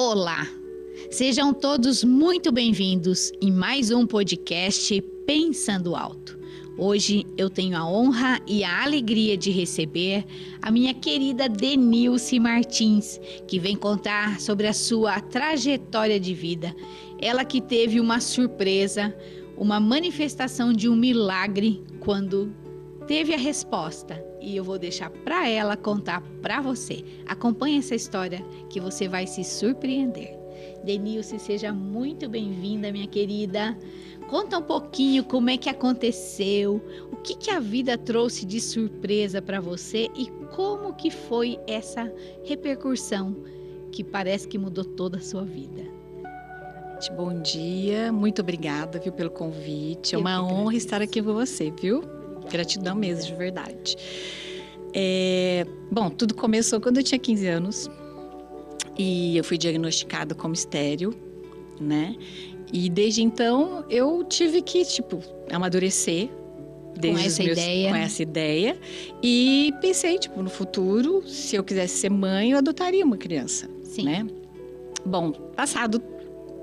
Olá! Sejam todos muito bem-vindos em mais um podcast Pensando Alto. Hoje eu tenho a honra e a alegria de receber a minha querida Denilce Martins, que vem contar sobre a sua trajetória de vida. Ela que teve uma surpresa, uma manifestação de um milagre quando teve a resposta. E eu vou deixar para ela contar para você. Acompanhe essa história que você vai se surpreender. Denilce, seja muito bem-vinda, minha querida. Conta um pouquinho como é que aconteceu, o que a vida trouxe de surpresa para você e como que foi essa repercussão que parece que mudou toda a sua vida. Bom dia, muito obrigada, viu, pelo convite. É uma honra estar aqui com você, viu? Gratidão mesmo, de verdade. Bom, tudo começou quando eu tinha 15 anos e eu fui diagnosticada como estéril, né? E desde então eu tive que, amadurecer com essa ideia e pensei, no futuro, se eu quisesse ser mãe, eu adotaria uma criança, né? Bom, passado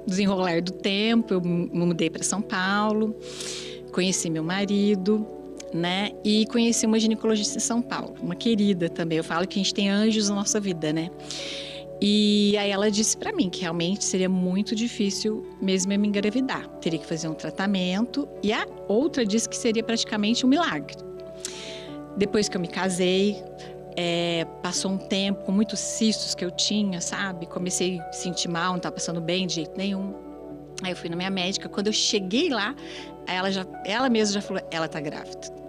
o desenrolar do tempo, eu me mudei para São Paulo, conheci meu marido, né? E conheci uma ginecologista em São Paulo, uma querida também. Eu falo que a gente tem anjos na nossa vida, né? E aí ela disse para mim que realmente seria muito difícil mesmo eu me engravidar. Teria que fazer um tratamento. E a outra disse que seria praticamente um milagre. Depois que eu me casei, passou um tempo com muitos cistos que eu tinha, sabe? Comecei a sentir mal, não estava passando bem de jeito nenhum. Aí eu fui na minha médica. Quando eu cheguei lá, ela mesma já falou, ela tá grávida.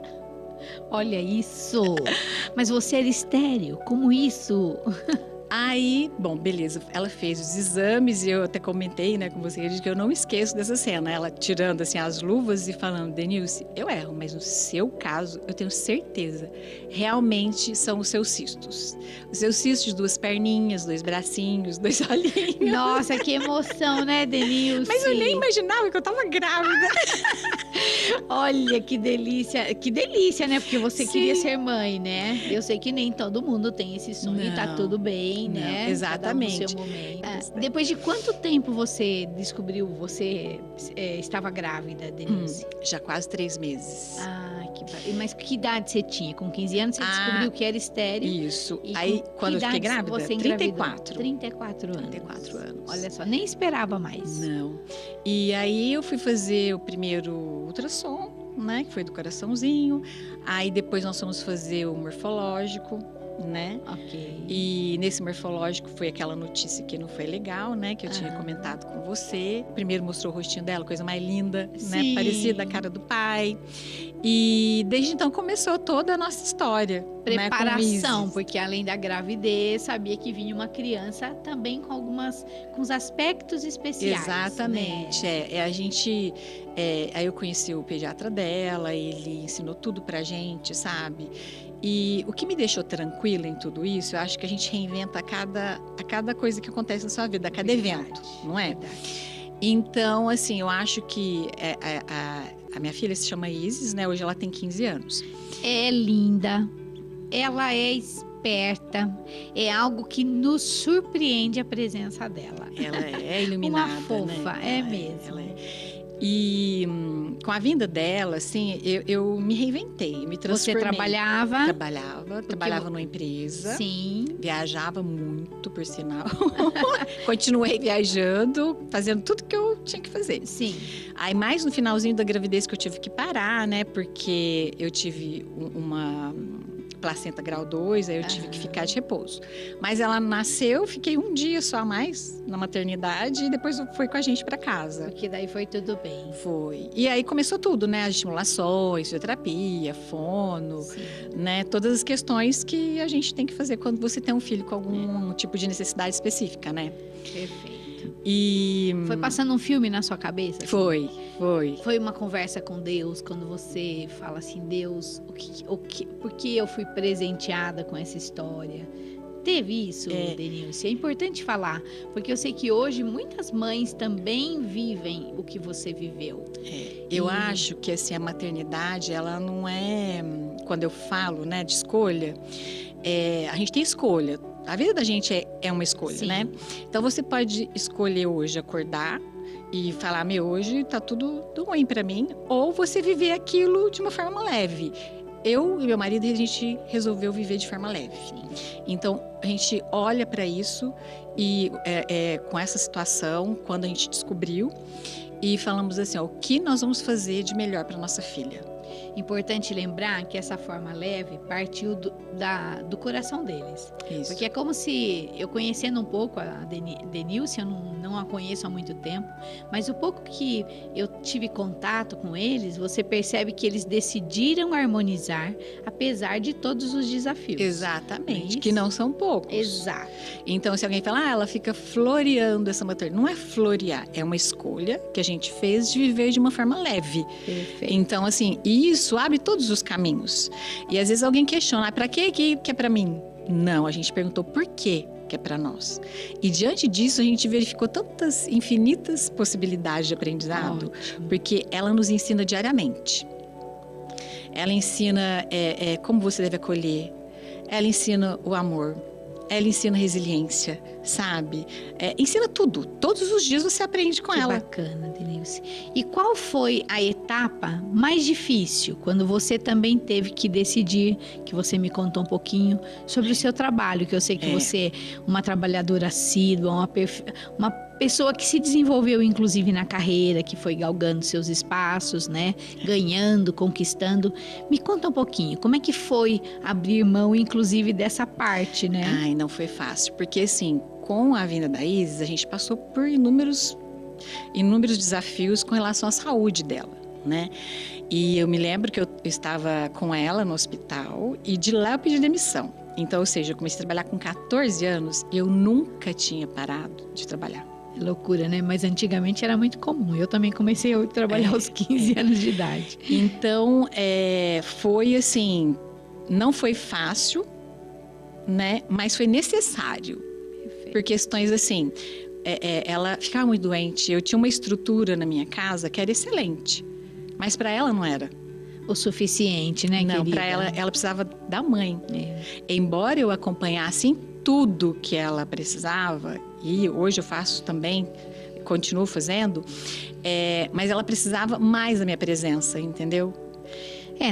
Olha isso! Mas você era estéril, como isso? Aí, bom, beleza, ela fez os exames e eu até comentei, né, com você, que eu não esqueço dessa cena, ela tirando, assim, as luvas e falando, Denilce, eu erro, mas no seu caso, eu tenho certeza, realmente são os seus cistos. Os seus cistos de 2 perninhas, 2 bracinhos, 2 olhinhos. Nossa, que emoção, né, Denilce? Mas eu nem imaginava que eu tava grávida. Olha, que delícia, né, porque você queria ser mãe, né? Eu sei que nem todo mundo tem esse sonho e tá tudo bem. Né? Não, exatamente. Cada um no seu momento. Depois de quanto tempo você descobriu você estava grávida, Denilce? Já quase 3 meses. Mas que idade você tinha? Com 15 anos você descobriu que era estéril? Isso. Aí, quando eu fiquei grávida, você 34. 34 anos. 34 anos. Olha só, nem esperava mais. Não. E aí eu fui fazer o primeiro ultrassom, né? Que foi do coraçãozinho. Aí depois nós fomos fazer o morfológico, né? Ok. E nesse morfológico foi aquela notícia que não foi legal, né? Que eu tinha comentado com você. Primeiro mostrou o rostinho dela, coisa mais linda, né? Parecida a cara do pai. E desde então começou toda a nossa história. Preparação, né, porque além da gravidez, sabia que vinha uma criança também com os aspectos especiais. Exatamente. Né? Aí eu conheci o pediatra dela, ele ensinou tudo pra gente, sabe? E o que me deixou tranquila em tudo isso, eu acho que a gente reinventa a cada coisa que acontece na sua vida, a cada evento, não é? Verdade. Então, assim, eu acho que a minha filha se chama Isis, né? Hoje ela tem 15 anos. É linda, ela é esperta, é algo que nos surpreende a presença dela. Ela é iluminada, uma fofa, né? mesmo. Ela é. E com a vinda dela, assim, eu me reinventei, me transformei. Você trabalhava? Trabalhava numa empresa. Sim. Viajava muito, por sinal. Continuei viajando, fazendo tudo que eu tinha que fazer. Sim. Aí, mais no finalzinho da gravidez que eu tive que parar, né? Porque eu tive uma placenta grau 2, aí eu tive que ficar de repouso. Mas ela nasceu, fiquei um dia só a mais na maternidade e depois foi com a gente para casa. Porque daí foi tudo bem. Foi. E aí começou tudo, né? As estimulações, fisioterapia, fono, né? Todas as questões que a gente tem que fazer quando você tem um filho com algum tipo de necessidade específica, né? Perfeito. E foi passando um filme na sua cabeça? Assim? Foi. Foi uma conversa com Deus, quando você fala assim, Deus, por que eu fui presenteada com essa história? Teve isso, Denilce? É importante falar, porque eu sei que hoje muitas mães também vivem o que você viveu. Eu acho que assim, a maternidade, ela não é, quando eu falo, né, de escolha, a gente tem escolha. A vida da gente é uma escolha, Sim. né? Então você pode escolher hoje acordar e falar, hoje tá tudo ruim pra mim, ou você viver aquilo de uma forma leve. Eu e meu marido, a gente resolveu viver de forma leve. Sim. Então, a gente olha para isso e com essa situação, quando a gente descobriu, e falamos assim, ó, o que nós vamos fazer de melhor para nossa filha? Importante lembrar que essa forma leve partiu do coração deles. Isso. Porque é como se, eu conhecendo um pouco a Denilce, eu não a conheço há muito tempo, mas o pouco que eu tive contato com eles, você percebe que eles decidiram harmonizar, apesar de todos os desafios. Exatamente, Não é que isso? não são poucos. Exato. Então, se alguém falar, ela fica floreando essa maternidade. Não é florear, é uma escolha que a gente fez de viver de uma forma leve. Perfeito. Então, assim, isso abre todos os caminhos. E às vezes alguém questiona, para que é para mim? Não, a gente perguntou por que é para nós. E diante disso, a gente verificou tantas infinitas possibilidades de aprendizado, Ótimo. porque ela nos ensina diariamente. Ela ensina como você deve acolher, ela ensina o amor, ela ensina resiliência, sabe? Ensina tudo. Todos os dias você aprende com ela. Que bacana, Denilce. E qual foi a etapa mais difícil quando você também teve que decidir, que você me contou um pouquinho sobre o seu trabalho, que eu sei que você é uma trabalhadora assídua, uma pessoa que se desenvolveu inclusive na carreira, que foi galgando seus espaços, né? Ganhando, conquistando. Me conta um pouquinho, como é que foi abrir mão inclusive dessa parte, né? Ai, não foi fácil, porque assim, com a vinda da Isis, a gente passou por inúmeros desafios com relação à saúde dela, né? E eu me lembro que eu estava com ela no hospital e de lá eu pedi demissão. Então, ou seja, eu comecei a trabalhar com 14 anos e eu nunca tinha parado de trabalhar. É loucura, né? Mas antigamente era muito comum. Eu também comecei a trabalhar aos 15 anos de idade. Então, foi assim, não foi fácil, né? Mas foi necessário. Perfeito. Por questões assim, ela ficava muito doente. Eu tinha uma estrutura na minha casa que era excelente, mas para ela não era. O suficiente, né, Não, querida? para ela precisava da mãe. É. Embora eu acompanhasse em tudo que ela precisava, e hoje eu faço também, continuo fazendo, mas ela precisava mais da minha presença, entendeu?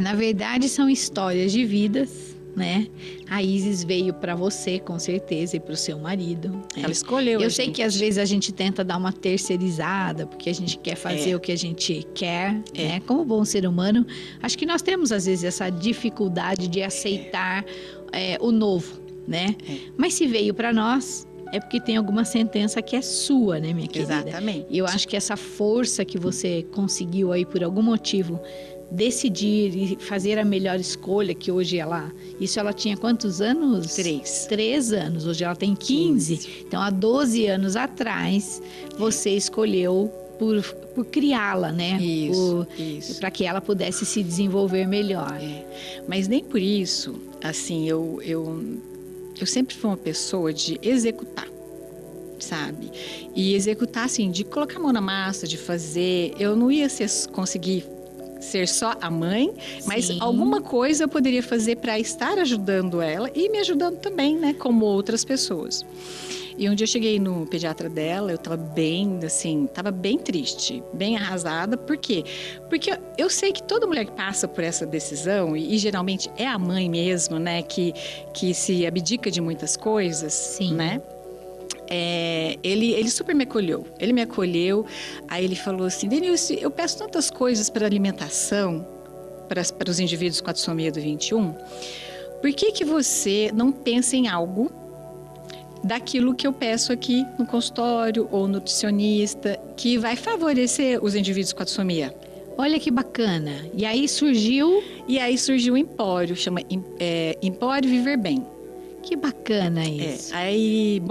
Na verdade são histórias de vidas, né? A Isis veio para você, com certeza, e para o seu marido. Né? Ela escolheu a Eu sei gente. que às vezes a gente tenta dar uma terceirizada, porque a gente quer fazer o que a gente quer, né? Como bom ser humano, acho que nós temos às vezes essa dificuldade de aceitar o novo, né? Mas se veio para nós, é porque tem alguma sentença que é sua, né, minha querida? Exatamente. E eu acho que essa força que você conseguiu aí por algum motivo decidir e fazer a melhor escolha, que hoje ela tinha quantos anos? 3. 3 anos, hoje ela tem 15. Então, há 12 anos atrás, você escolheu por criá-la, né? Isso. Para que ela pudesse se desenvolver melhor. Mas nem por isso, assim, eu sempre fui uma pessoa de executar, sabe? E executar, assim, de colocar a mão na massa, de fazer. Eu não ia conseguir ser só a mãe, mas Sim. alguma coisa eu poderia fazer para estar ajudando ela e me ajudando também, né? Como outras pessoas. E um dia eu cheguei no pediatra dela, eu estava bem, assim, estava bem triste, bem arrasada. Por quê? Porque eu sei que toda mulher que passa por essa decisão, e geralmente é a mãe mesmo, né? Que se abdica de muitas coisas, Sim. né? Ele super me acolheu. Ele me acolheu, aí ele falou assim, Denilce, eu peço tantas coisas para alimentação, para os indivíduos com a trissomia do 21, por que você não pensa em algo daquilo que eu peço aqui no consultório ou nutricionista, que vai favorecer os indivíduos com a trissomia? Olha que bacana. E aí surgiu o Empório, chama Empório Viver Bem. Que bacana isso. Aí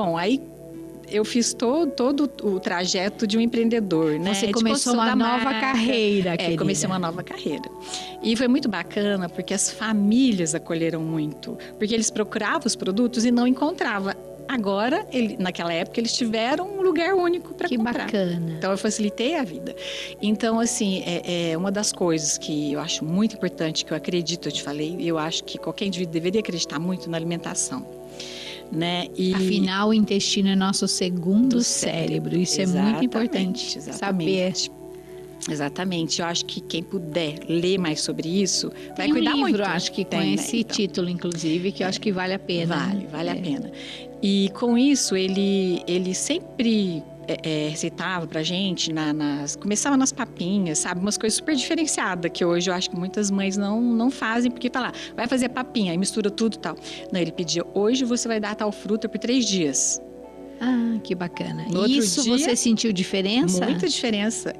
eu fiz todo o trajeto de um empreendedor, né? Você de começou uma nova carreira, querida. Comecei uma nova carreira. E foi muito bacana, porque as famílias acolheram muito. Porque eles procuravam os produtos e não encontravam. Agora, naquela época, eles tiveram um lugar único para comprar. Que bacana. Então, eu facilitei a vida. Então, assim, uma das coisas que eu acho muito importante, que eu acredito, eu te falei, eu acho que qualquer indivíduo deveria acreditar muito na alimentação. né? Afinal, o intestino é nosso segundo cérebro. Isso é muito importante saber. Exatamente. Eu acho que quem puder ler mais sobre isso vai cuidar livro, muito. Acho que com esse título, inclusive, que eu acho que vale a pena. Vale a pena. E com isso, ele sempre recitava pra gente, começava nas papinhas, sabe? Umas coisas super diferenciadas, que hoje eu acho que muitas mães não fazem, porque tá lá, vai fazer papinha, aí mistura tudo e tal. Não, ele pedia, hoje você vai dar tal fruta por 3 dias. Ah, que bacana. No outro Isso dia, você sentiu diferença? Muita diferença.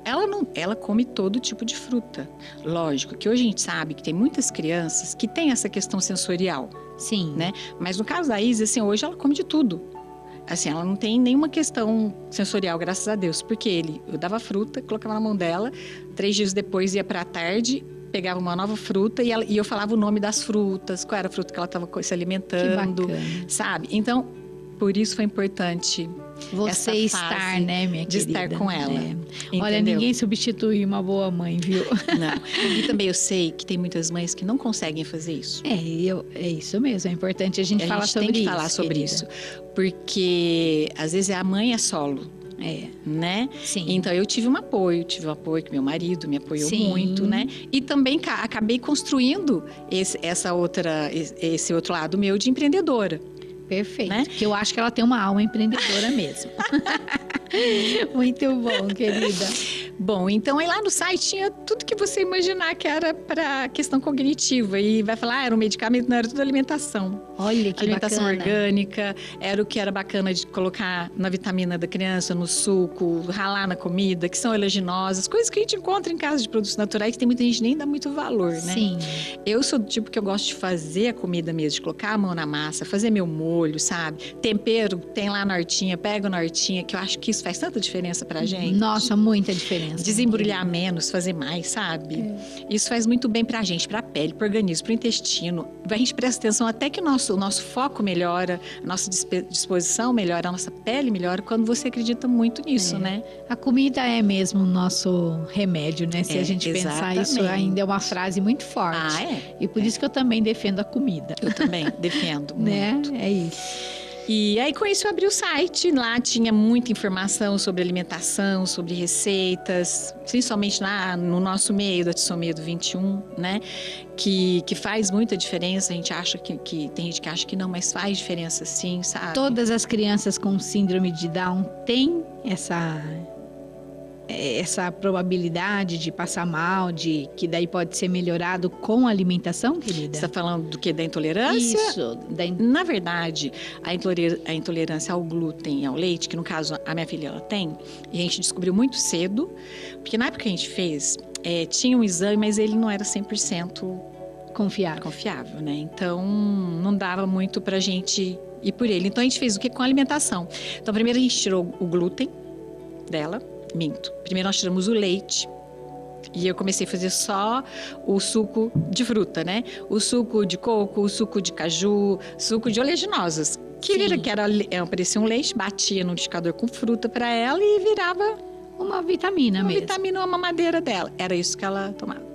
Ela come todo tipo de fruta. Lógico que hoje a gente sabe que tem muitas crianças que têm essa questão sensorial. Sim. Né? Mas no caso da Isa, assim, hoje ela come de tudo. Assim, ela não tem nenhuma questão sensorial, graças a Deus. Porque eu dava fruta, colocava na mão dela, 3 dias depois ia pra tarde, pegava uma nova fruta e eu falava o nome das frutas, qual era a fruta que ela estava se alimentando, sabe? Então, por isso foi importante você estar, né, minha de querida? estar com ela. Olha, ninguém substitui uma boa mãe, viu? Não. E também eu sei que tem muitas mães que não conseguem fazer isso. É isso mesmo. É importante a gente falar sobre isso. Tem que falar sobre isso. Porque, às vezes, a mãe é solo. Né? Sim. Então eu tive um apoio que meu marido me apoiou muito, né? E também acabei construindo esse outro lado meu de empreendedora. Perfeito. Né? Que eu acho que ela tem uma alma empreendedora mesmo. Muito bom, querida. Bom, então aí lá no site tinha tudo que você imaginar que era para questão cognitiva. E vai falar, era um medicamento, não era tudo alimentação. Olha que alimentação bacana. Orgânica, era o que era bacana de colocar na vitamina da criança, no suco, ralar na comida, que são oleaginosas, coisas que a gente encontra em casa de produtos naturais que tem muita gente que nem dá muito valor, né? Sim. Eu sou do tipo que eu gosto de fazer a comida mesmo, de colocar a mão na massa, fazer meu molho, sabe? Tempero, tem lá na hortinha, pego na hortinha, que eu acho que isso faz tanta diferença pra gente. Nossa, muita diferença. Desembrulhar menos, fazer mais, sabe? Isso faz muito bem pra gente, pra pele, pro organismo, pro intestino. A gente presta atenção até que o nosso foco melhora, a nossa disposição melhora, a nossa pele melhora quando você acredita muito nisso, né? A comida é mesmo o nosso remédio, né? Se a gente pensar, isso ainda é uma frase muito forte. E por isso que eu também defendo a comida. Eu também defendo muito. É isso. E aí, com isso, eu abri o site. Lá tinha muita informação sobre alimentação, sobre receitas, principalmente lá no nosso meio da Trissomia do 21, né? Que faz muita diferença. A gente acha que tem gente que acha que não, mas faz diferença sim, sabe? Todas as crianças com síndrome de Down têm essa probabilidade de passar mal, de que daí pode ser melhorado com a alimentação, querida? Você está falando do que? Da intolerância? Isso. Na verdade, a intolerância ao glúten e ao leite, que no caso a minha filha ela tem, e a gente descobriu muito cedo, porque na época que a gente fez, tinha um exame, mas ele não era 100% confiável, né? Então, não dava muito pra gente ir por ele. Então, a gente fez o que? Com a alimentação. Então, primeiro a gente tirou o glúten dela. Minto. Primeiro nós tiramos o leite e eu comecei a fazer só o suco de fruta, né? O suco de coco, o suco de caju, suco de oleaginosas. Parecia um leite, batia no liquidificador com fruta para ela e virava uma vitamina mesmo. Uma vitamina, uma mamadeira dela. Era isso que ela tomava.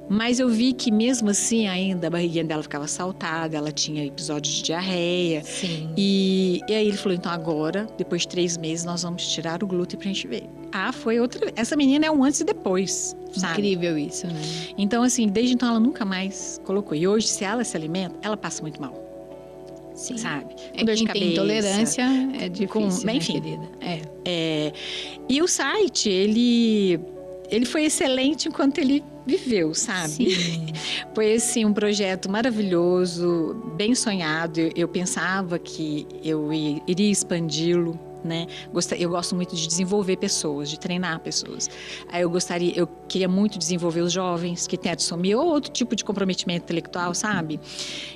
Mas eu vi que mesmo assim ainda a barriguinha dela ficava saltada, ela tinha episódios de diarreia. Sim. E aí ele falou, então agora, depois de 3 meses, nós vamos tirar o glúten pra gente ver. Foi outra... Essa menina é um antes e depois, sabe? Incrível isso, né? Então assim, desde então ela nunca mais colocou. E hoje, se ela se alimenta, ela passa muito mal. Sim. Sabe? Com dor de cabeça. Tem intolerância, é difícil, né, enfim, querida? E o site, ele foi excelente enquanto ele viveu, sabe? Sim. Foi assim um projeto maravilhoso, bem sonhado. Eu pensava que eu iria expandi-lo, né? Eu gosto muito de desenvolver pessoas, de treinar pessoas. Aí eu queria muito desenvolver os jovens que têm a trissomia ou outro tipo de comprometimento intelectual, sabe?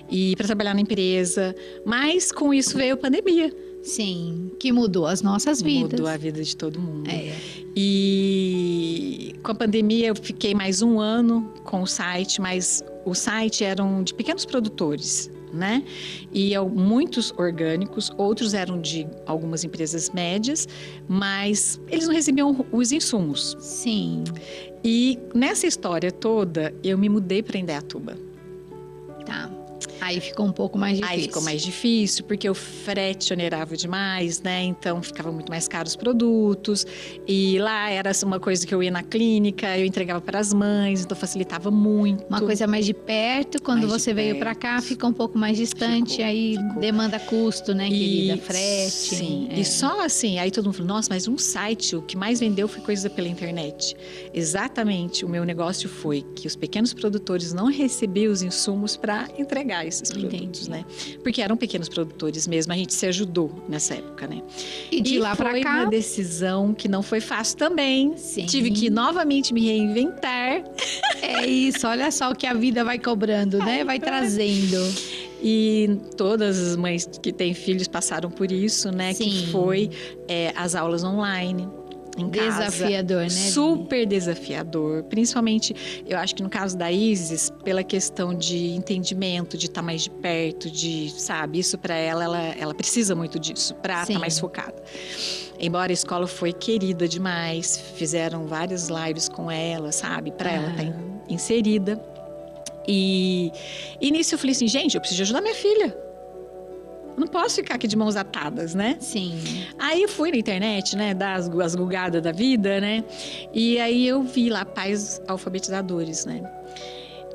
E para trabalhar na empresa. Mas com isso veio a pandemia. Sim, que mudou as nossas vidas. Mudou a vida de todo mundo. E com a pandemia eu fiquei mais 1 ano com o site, mas o site eram de pequenos produtores, né? E muitos orgânicos, outros eram de algumas empresas médias, mas eles não recebiam os insumos. Sim. E nessa história toda, eu me mudei para Indaiatuba. Tá. Aí ficou um pouco mais difícil. Aí ficou mais difícil, porque o frete onerava demais, né? Então ficava muito mais caro os produtos. E lá era uma coisa que eu ia na clínica, eu entregava para as mães, então facilitava muito. Uma coisa mais de perto, quando Mais você de veio para perto. cá, fica um pouco mais distante, aí demanda custo, né, querida? Frete. Sim, e só assim, aí todo mundo falou, nossa, mas um site, o que mais vendeu foi coisa pela internet. Exatamente, o meu negócio foi que os pequenos produtores não recebiam os insumos para entregar esses produtos, né? Porque eram pequenos produtores mesmo, a gente se ajudou nessa época, né? E de lá para foi cá, uma decisão que não foi fácil também. Sim. Tive que novamente me reinventar. é isso, olha só o que a vida vai cobrando, né? Vai trazendo. E todas as mães que têm filhos passaram por isso, né? Sim. Que foi as aulas online. Em Desafiador, casa, né? Super desafiador. Principalmente, eu acho que no caso da Isis, pela questão de entendimento, de estar mais de perto, de, sabe, isso para ela precisa muito disso, para estar mais focada. Embora a escola foi querida demais, fizeram várias lives com ela, sabe, para ela estar inserida. E nisso eu falei assim, gente, eu preciso ajudar minha filha. Eu não posso ficar aqui de mãos atadas, né? Sim. Aí eu fui na internet, né, dar as gugadas da vida, né? E aí eu vi lá pais alfabetizadores, né?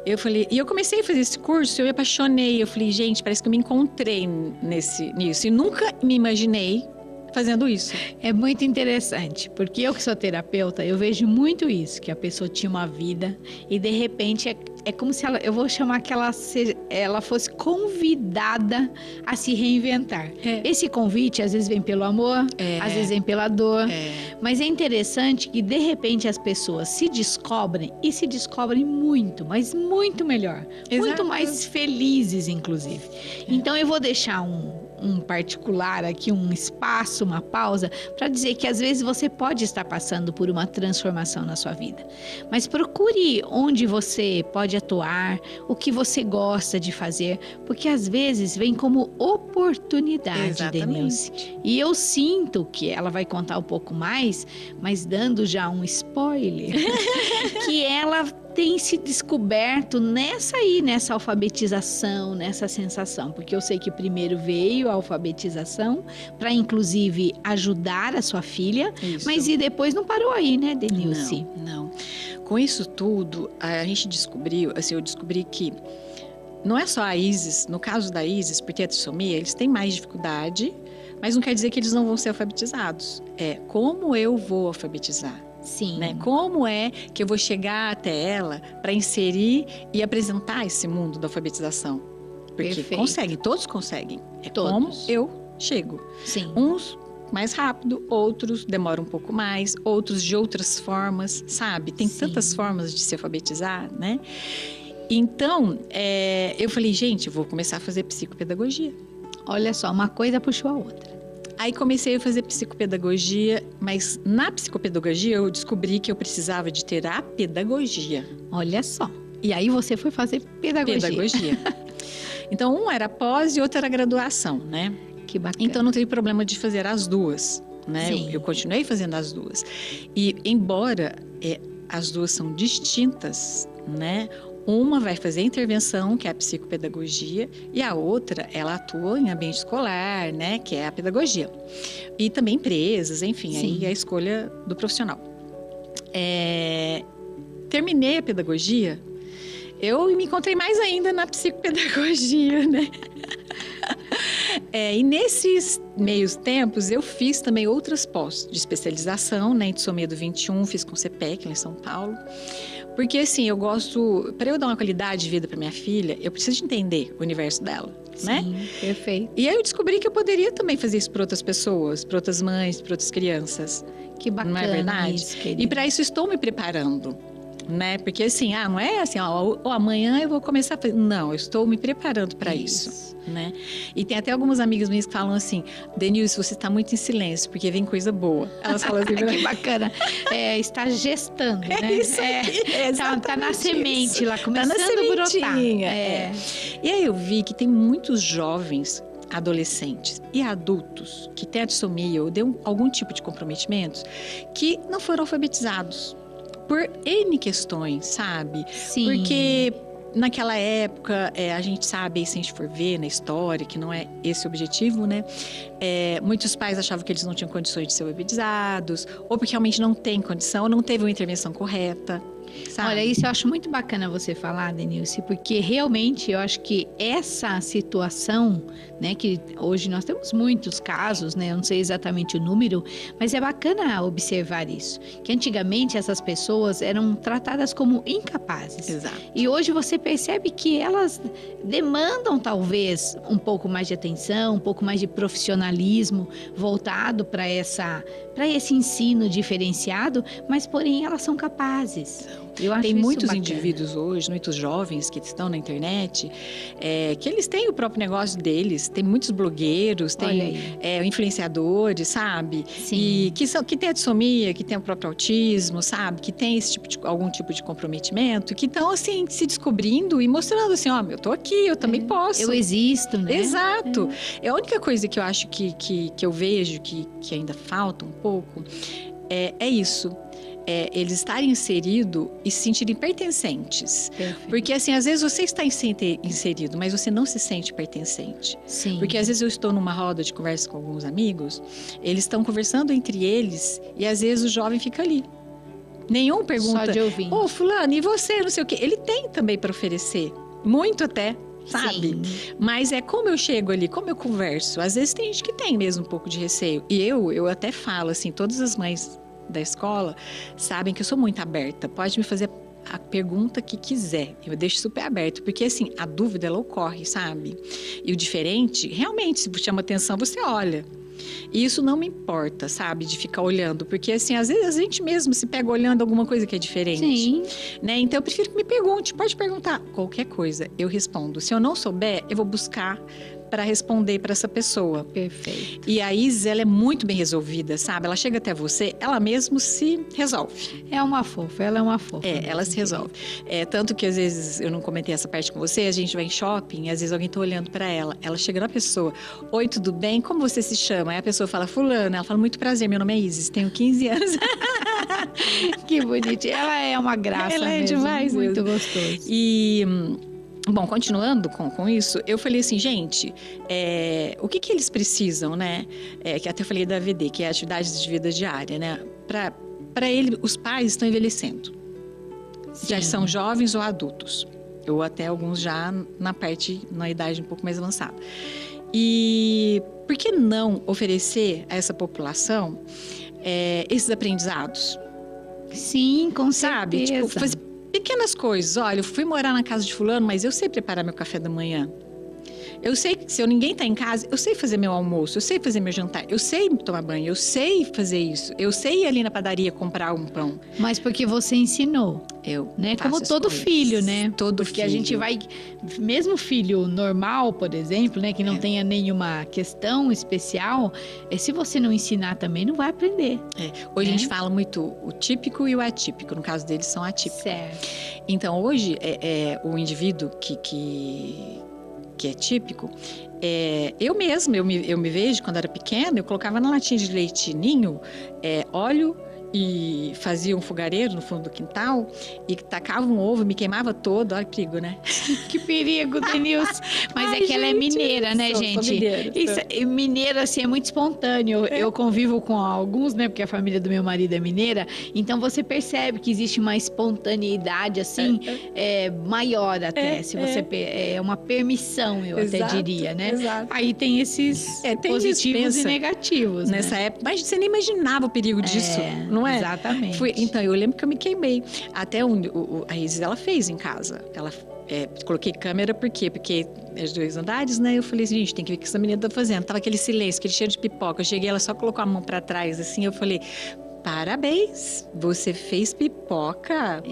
Eu falei, e eu comecei a fazer esse curso, eu me apaixonei. Eu falei, gente, parece que eu me encontrei nisso. E nunca me imaginei fazendo isso. É muito interessante, porque eu que sou terapeuta, eu vejo muito isso, que a pessoa tinha uma vida e de repente é como se eu vou chamar que ela fosse convidada a se reinventar. Esse convite às vezes vem pelo amor, às vezes vem pela dor, mas é interessante que de repente as pessoas se descobrem e se descobrem muito, mas muito melhor, muito mais felizes inclusive. Então eu vou deixar um particular aqui, um espaço, uma pausa, para dizer que às vezes você pode estar passando por uma transformação na sua vida. Mas procure onde você pode atuar, o que você gosta de fazer, porque às vezes vem como oportunidade, Denilce. E eu sinto que ela vai contar um pouco mais, mas dando já um spoiler, que ela tem se descoberto nessa alfabetização, nessa sensação, porque eu sei que primeiro veio a alfabetização para inclusive ajudar a sua filha, mas e depois não parou aí, né, Denilce? Não. Com isso tudo, a gente descobriu, assim, eu descobri que não é só a Isis, no caso da Isis, por ter a trissomia, eles têm mais dificuldade, mas não quer dizer que eles não vão ser alfabetizados. É como eu vou alfabetizar. Sim. Né? Como é que eu vou chegar até ela para inserir e apresentar esse mundo da alfabetização? Porque conseguem, todos conseguem. Como eu chego. Sim. Uns mais rápido, outros demoram um pouco mais, outros de outras formas, sabe? Tem tantas formas de se alfabetizar, né? Então, eu falei, gente, eu vou começar a fazer psicopedagogia. Olha só, uma coisa puxou a outra. Aí comecei a fazer psicopedagogia, mas na psicopedagogia eu descobri que eu precisava de ter a pedagogia. Olha só. E aí você foi fazer pedagogia. Então, um era pós e outro era graduação, né? Que bacana. Então, não teve problema de fazer as duas, né? Eu continuei fazendo as duas. E, embora as duas são distintas, né? Uma vai fazer intervenção, que é a psicopedagogia, e a outra, ela atua em ambiente escolar, né? Que é a pedagogia. E também empresas, enfim, aí é a escolha do profissional. Terminei a pedagogia, eu me encontrei mais ainda na psicopedagogia, né? E nesses meios tempos, eu fiz também outras pós de especialização, né? Em Trissomia do 21, fiz com o CPEC, lá em São Paulo. Porque, assim, eu gosto... Para eu dar uma qualidade de vida para minha filha, eu preciso de entender o universo dela, né? Sim, perfeito. E aí eu descobri que eu poderia também fazer isso para outras pessoas, para outras mães, para outras crianças. Que bacana. Não é verdade? Isso, querida. E para isso estou me preparando, né? Porque, assim, não é assim, amanhã eu vou começar a fazer... Não, eu estou me preparando para isso, né? E tem até algumas amigas minhas que falam assim, Denilce, você está muito em silêncio, porque vem coisa boa. Elas falam assim... Que bacana. Está gestando, né? Isso aqui, tá na semente isso. lá, começando a brotar. E aí eu vi que tem muitos jovens, adolescentes e adultos que têm a trissomia ou deu algum tipo de comprometimento que não foram alfabetizados por N questões, sabe? Sim. Porque naquela época, a gente sabe, se a gente for ver na história, que não é esse o objetivo, né? Muitos pais achavam que eles não tinham condições de ser alfabetizados, ou porque realmente não tem condição, não teve uma intervenção correta. Sabe? Olha, isso eu acho muito bacana você falar, Denilce, porque realmente eu acho que essa situação, né, que hoje nós temos muitos casos, né, eu não sei exatamente o número, mas é bacana observar isso, que antigamente essas pessoas eram tratadas como incapazes. Exato. E hoje você percebe que elas demandam talvez um pouco mais de atenção, um pouco mais de profissionalismo voltado para esse ensino diferenciado, mas porém elas são capazes. Eu acho tem isso muitos bacana. indivíduos hoje, muitos jovens que estão na internet, que eles têm o próprio negócio deles. Tem muitos blogueiros, tem influenciadores, sabe? Sim. E que tem a dissomia, que tem o próprio autismo, sabe? Que tem esse tipo algum tipo de comprometimento, que estão assim se descobrindo e mostrando assim, ó, eu tô aqui, eu também posso. Eu existo, né? Exato. É a única coisa que eu acho que eu vejo que ainda falta um pouco é isso. Eles estarem inseridos e se sentirem pertencentes. Perfeito. Porque, assim, às vezes você está inserido, mas você não se sente pertencente. Sim. Porque, às vezes, eu estou numa roda de conversa com alguns amigos, eles estão conversando entre eles e, às vezes, o jovem fica ali. Nenhum pergunta, só de ouvir. Ô, fulano, e você? Não sei o quê. Ele tem também para oferecer. Muito até. Sabe? Sim. Mas como eu chego ali, como eu converso. Às vezes tem gente que tem mesmo um pouco de receio. E eu até falo, assim, todas as mães da escola sabem que eu sou muito aberta. Pode me fazer a pergunta que quiser. Eu deixo super aberto. Porque, assim, a dúvida, ela ocorre, sabe? E o diferente, realmente, se chama atenção, você olha. E isso não me importa, sabe? De ficar olhando. Porque, assim, às vezes a gente mesmo se pega olhando alguma coisa que é diferente. Sim. Né? Então, eu prefiro que me pergunte. Pode perguntar qualquer coisa. Eu respondo. Se eu não souber, eu vou buscar para responder para essa pessoa. Perfeito. E a Isis, ela é muito bem resolvida, sabe? Ela chega até você, ela mesmo se resolve. É uma fofa, ela é uma fofa. Ela se resolve. Tanto que às vezes, eu não comentei essa parte com você, a gente vai em shopping e às vezes alguém tá olhando para ela. Ela chega na pessoa, oi, tudo bem? Como você se chama? Aí a pessoa fala, fulana. Ela fala, muito prazer, meu nome é Isis, tenho 15 anos. Que bonitinha. Ela é uma graça ela mesmo. É demais. Muito gostoso. E... Bom, continuando com isso, eu falei assim, gente, o que eles precisam, né? Que até eu falei da AVD, que é a atividade de vida diária, né? Para ele, os pais estão envelhecendo. Sim. Já são jovens ou adultos. Ou até alguns já na idade um pouco mais avançada. E por que não oferecer a essa população esses aprendizados? Sim, com Sabe? certeza. Tipo, fazer pequenas coisas. Olha, eu fui morar na casa de fulano, mas eu sei preparar meu café da manhã. Eu sei que se ninguém tá em casa, eu sei fazer meu almoço, eu sei fazer meu jantar, eu sei tomar banho, eu sei fazer isso. Eu sei ir ali na padaria comprar um pão. Mas porque você ensinou. Né? Como todo filho, né? Todo porque filho. a gente vai, mesmo filho normal, por exemplo, né, que não tenha nenhuma questão especial, se você não ensinar também, não vai aprender. Hoje a gente fala muito o típico e o atípico. No caso deles, são atípicos. Certo. Então, hoje, o indivíduo que é típico, eu mesma, eu me vejo, quando era pequena, eu colocava na latinha de leite ninho, óleo, e fazia um fogareiro no fundo do quintal e tacava um ovo, me queimava todo. Olha que perigo, né? Que perigo, Denilce. Mas que ela é mineira, né, gente? Sou mineira. Mineira, assim, é muito espontâneo. Eu convivo com alguns, né, porque a família do meu marido é mineira. Então, você percebe que existe uma espontaneidade, assim, maior até. Se você é uma permissão, eu até diria, né? Exato. Aí tem esses positivos e negativos, nessa né? época, mas você nem imaginava o perigo disso, não é? Exatamente. Então, eu lembro que eu me queimei. Até a Isis, ela fez em casa. Ela coloquei câmera, por quê? Porque as 2 andares, né? Eu falei assim, gente, tem que ver o que essa menina tá fazendo. Tava aquele silêncio, aquele cheiro de pipoca. Eu cheguei, ela só colocou a mão pra trás, assim. Eu falei, parabéns, você fez pipoca?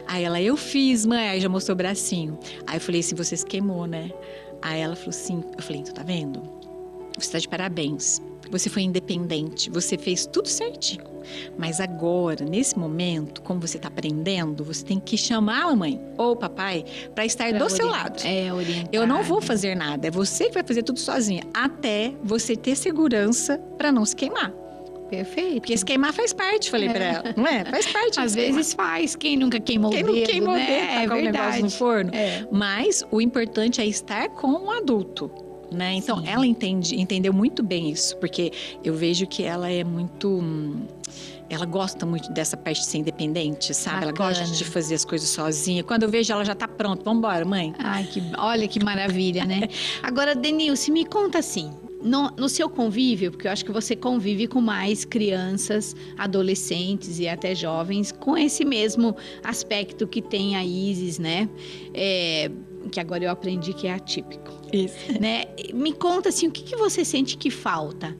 Aí ela, eu fiz, mãe. Aí já mostrou o bracinho. Aí eu falei assim, você se queimou, né? Aí ela falou assim, eu falei, então tá vendo? Você tá de parabéns. Você foi independente, você fez tudo certinho. Mas agora, nesse momento, como você está aprendendo, você tem que chamar a mamãe ou o papai para estar do seu lado. Orientar. Eu não vou fazer nada, é você que vai fazer tudo sozinha, até você ter segurança para não se queimar. Perfeito. Porque se queimar faz parte, falei pra ela. Não é? Faz parte. Às vezes faz. Quem nunca queimou o dedo, Quem não queimou o né? dedo, tacar um negócio no forno. É. Mas o importante é estar com um adulto, né? Então, Sim. ela entendeu muito bem isso. Porque eu vejo que ela é muito... Ela gosta muito dessa parte de ser independente, sabe? Bacana. Ela gosta de fazer as coisas sozinha. Quando eu vejo, ela já tá pronta. Vambora, mãe. Ai, olha que maravilha, né? Agora, Denilce, me conta assim, no seu convívio, porque eu acho que você convive com mais crianças, adolescentes e até jovens com esse mesmo aspecto que tem a Isis, né? Que agora eu aprendi que é atípico. Isso. Né? Me conta assim, o que você sente que falta?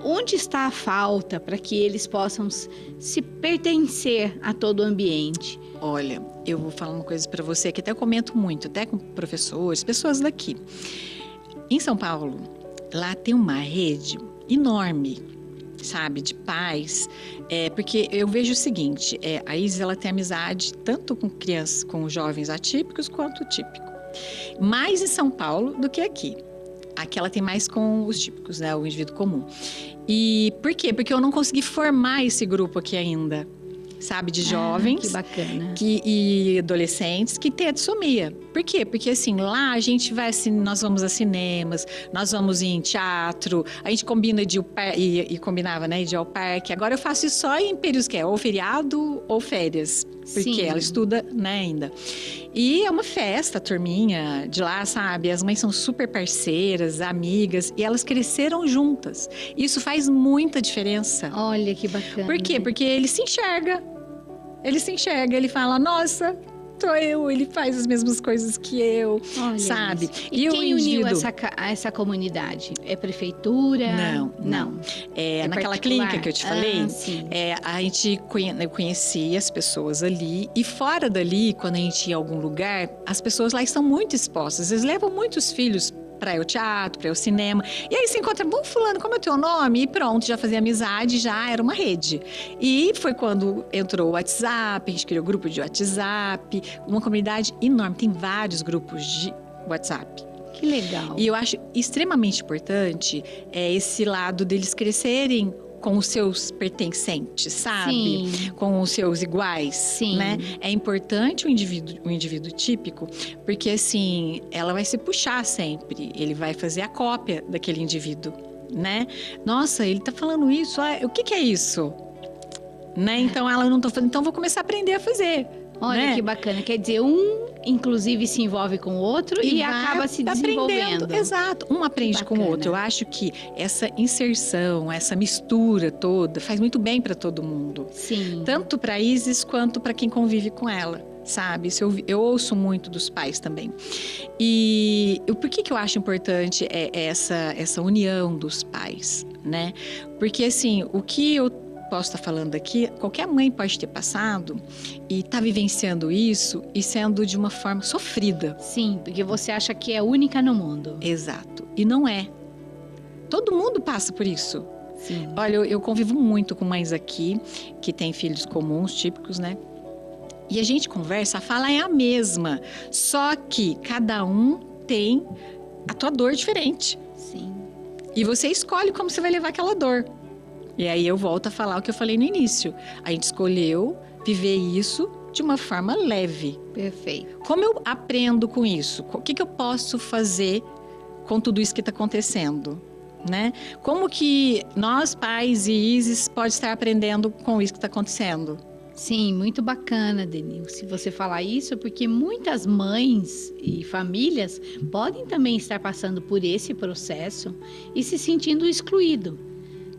Onde está a falta para que eles possam se pertencer a todo o ambiente? Olha, eu vou falar uma coisa para você que até eu comento muito, até com professores, pessoas daqui. Em São Paulo, lá tem uma rede enorme, sabe, de pais, porque eu vejo o seguinte, a Isis, ela tem amizade tanto com crianças, com jovens atípicos quanto típicos. Mais em São Paulo do que aqui. Aqui ela tem mais com os típicos, né? O indivíduo comum. E por quê? Porque eu não consegui formar esse grupo aqui ainda, sabe? De jovens. Que bacana. E adolescentes que têm a dissomia. Por quê? Porque assim, lá a gente vai assim, nós vamos a cinemas, nós vamos em teatro, a gente combina de ir combinava, né? De ir ao parque. Agora eu faço isso só em períodos que é ou feriado ou férias. Porque Sim. ela estuda, né, ainda. E é uma festa, a turminha de lá, sabe? As mães são super parceiras, amigas, e elas cresceram juntas. Isso faz muita diferença. Olha que bacana. Por quê? Porque ele se enxerga. Ele fala, nossa, sou eu, ele faz as mesmas coisas que eu, Olha sabe? isso. E quem o uniu indivíduo... essa comunidade? É prefeitura? Não. Naquela particular? clínica que eu te falei, Sim. eu conhecia as pessoas ali. E fora dali, quando a gente ia a algum lugar, as pessoas lá estão muito expostas. Eles levam muitos filhos para ir ao teatro, para ir ao cinema. E aí se encontra, bom, fulano, como é o teu nome? E pronto, já fazia amizade, já era uma rede. E foi quando entrou o WhatsApp, a gente criou grupo de WhatsApp, uma comunidade enorme, tem vários grupos de WhatsApp. Que legal. E eu acho extremamente importante esse lado deles crescerem com os seus pertencentes, sabe? Sim. Com os seus iguais, Sim. né? É importante o indivíduo típico, porque assim, ela vai se puxar sempre, ele vai fazer a cópia daquele indivíduo, né? Nossa, ele tá falando isso, o que é isso? Né? Então ela não tá fazendo, então vou começar a aprender a fazer. Olha, né? que bacana. Quer dizer, inclusive se envolve com o outro e acaba se desenvolvendo. Exato. Um aprende com o outro. Eu acho que essa inserção, essa mistura toda faz muito bem para todo mundo. Sim. Tanto para a Isis quanto para quem convive com ela, sabe? Isso eu ouço muito dos pais também. E por que eu acho importante essa união dos pais, né? Porque assim, o que eu posso estar falando aqui, qualquer mãe pode ter passado e tá vivenciando isso e sendo de uma forma sofrida. Sim, porque você acha que é única no mundo. Exato. E não é. Todo mundo passa por isso. Sim. Olha, eu convivo muito com mães aqui que têm filhos comuns, típicos, né? E a gente conversa, a fala é a mesma. Só que cada um tem a tua dor diferente. Sim. E você escolhe como você vai levar aquela dor. E aí eu volto a falar o que eu falei no início. A gente escolheu viver isso de uma forma leve. Perfeito. Como eu aprendo com isso? O que eu posso fazer com tudo isso que está acontecendo? Né? Como que nós, pais e Isis, pode estar aprendendo com isso que está acontecendo? Sim, muito bacana, Denilce, você falar isso, porque muitas mães e famílias podem também estar passando por esse processo e se sentindo excluído.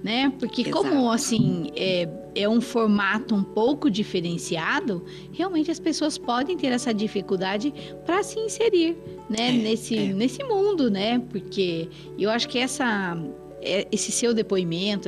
Né? Porque Exato. Como assim é um formato um pouco diferenciado, realmente as pessoas podem ter essa dificuldade para se inserir, né? Nesse mundo, né? Porque eu acho que esse seu depoimento,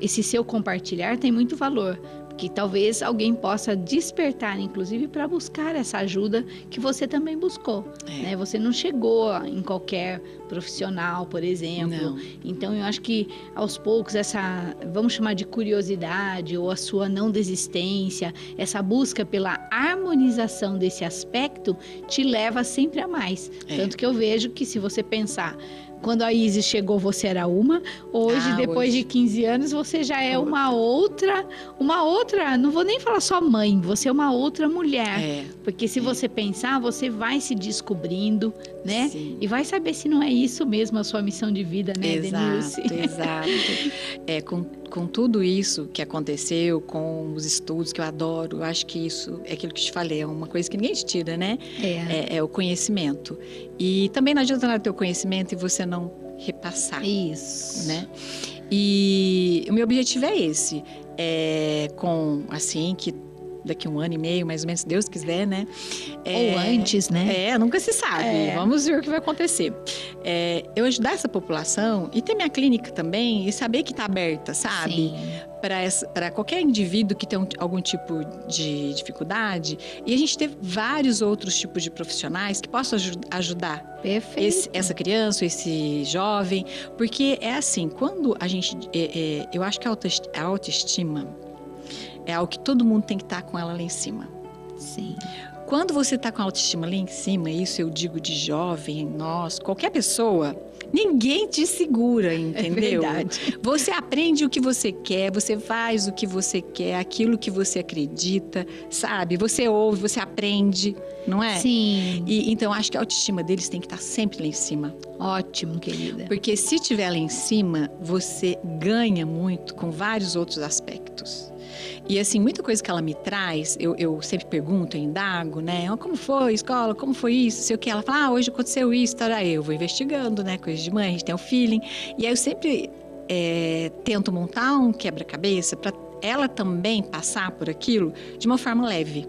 esse seu compartilhar tem muito valor. que talvez alguém possa despertar, inclusive, para buscar essa ajuda que você também buscou, né? Você não chegou em qualquer profissional, por exemplo. Não. Então, eu acho que, aos poucos, essa, vamos chamar de curiosidade ou a sua não desistência, essa busca pela harmonização desse aspecto, te leva sempre a mais. Tanto que eu vejo que, se você pensar, quando a Isis chegou, você era uma. Hoje, depois de 15 anos, você já é uma outra, não vou nem falar só mãe, você é uma outra mulher. Porque se você pensar, você vai se descobrindo, né? Sim. E vai saber se não é isso mesmo a sua missão de vida, né, Denilce? Exato. Com tudo isso que aconteceu, com os estudos que eu adoro, eu acho que isso é aquilo que eu te falei, é uma coisa que ninguém te tira, né? É o conhecimento. E também não adianta nada ter o conhecimento e você não repassar. Isso. Né? E o meu objetivo é esse. Que daqui 1 ano e meio, mais ou menos, se Deus quiser, né? Ou antes, né? Nunca se sabe. Vamos ver o que vai acontecer. Eu ajudar essa população e ter minha clínica também e saber que está aberta, sabe? Para qualquer indivíduo que tem algum tipo de dificuldade. E a gente ter vários outros tipos de profissionais que possam ajudar essa criança, esse jovem. Porque é assim, quando a gente... eu acho que a autoestima é algo que todo mundo tem que estar com ela lá em cima. Sim. Quando você está com a autoestima lá em cima, isso eu digo de jovem, nós, qualquer pessoa, ninguém te segura, entendeu? É verdade. Você aprende o que você quer, você faz o que você quer, aquilo que você acredita, sabe? Você ouve, você aprende, não é? Sim. Então, acho que a autoestima deles tem que estar sempre lá em cima. Ótimo, querida. Porque se estiver lá em cima, você ganha muito com vários outros aspectos. E assim, muita coisa que ela me traz, eu sempre pergunto, eu indago, né? Como foi a escola? Como foi isso? Sei o que. Ela fala, hoje aconteceu isso, tá? Aí eu vou investigando, né? Coisa de mãe, a gente tem o feeling. E aí eu sempre tento montar um quebra-cabeça para ela também passar por aquilo de uma forma leve.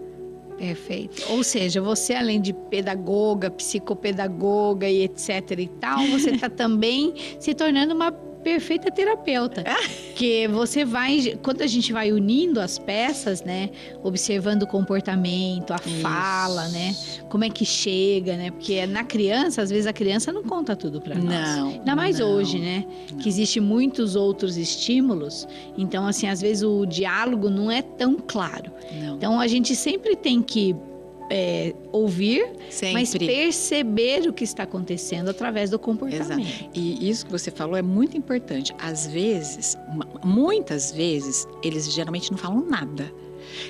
Perfeito. Ou seja, você, além de pedagoga, psicopedagoga e etc e tal, você está também se tornando uma perfeita terapeuta. Porque você vai, quando a gente vai unindo as peças, né, observando o comportamento, a fala, né, como é que chega, né, porque na criança, às vezes a criança não conta tudo para nós. Ainda mais hoje, né, que existe muitos outros estímulos. Então, assim, às vezes o diálogo não é tão claro. Então, a gente sempre tem que ouvir, mas perceber o que está acontecendo através do comportamento. Exato. E isso que você falou é muito importante. Às vezes, muitas vezes, eles geralmente não falam nada.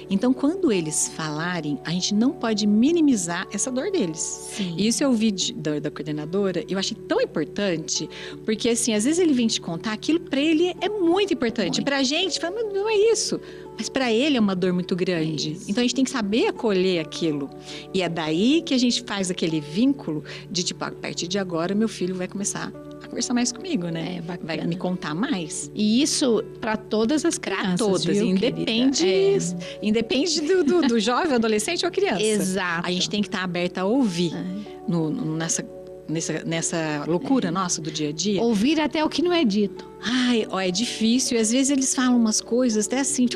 Então, quando eles falarem, a gente não pode minimizar essa dor deles. Sim. Isso eu ouvi da coordenadora, eu achei tão importante, porque assim, às vezes ele vem te contar, aquilo para ele é muito importante. Para a gente, fala, não é isso. Mas para ele é uma dor muito grande. Então a gente tem que saber acolher aquilo. E é daí que a gente faz aquele vínculo de tipo, a partir de agora meu filho vai começar a conversar mais comigo, né? Vai me contar mais. E isso para todas as crianças, todas, viu, independe do jovem, adolescente ou criança. Exato. A gente tem que estar aberta a ouvir nessa loucura nossa do dia a dia. Ouvir até o que não é dito. É difícil. E às vezes eles falam umas coisas até assim,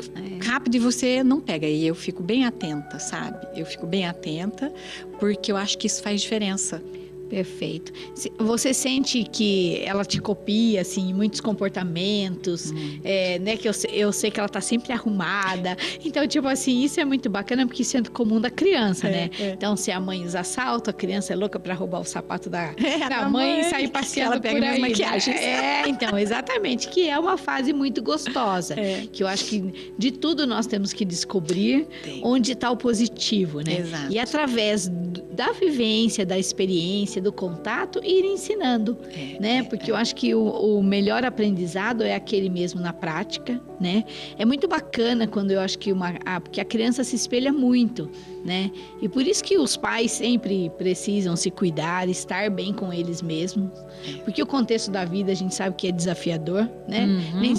rápido, e você não pega. E eu fico bem atenta, sabe? Eu fico bem atenta, porque eu acho que isso faz diferença. Perfeito. Você sente que ela te copia, assim, muitos comportamentos, né? Que eu sei que ela tá sempre arrumada. Então, tipo assim, isso é muito bacana, porque isso é comum da criança, né? Então, se a mãe usa salto, a criança é louca pra roubar o sapato da mãe e sair passeando por aí. Ela pega maquiagens. Então, exatamente. Que é uma fase muito gostosa. Que eu acho que de tudo nós temos que descobrir onde está o positivo, né? Exato. E através da vivência, da experiência, do contato, ir ensinando, né? Porque eu acho que o melhor aprendizado é aquele mesmo na prática, né? É muito bacana quando eu acho que porque a criança se espelha muito, né? E por isso que os pais sempre precisam se cuidar, estar bem com eles mesmos, porque o contexto da vida a gente sabe que é desafiador, né?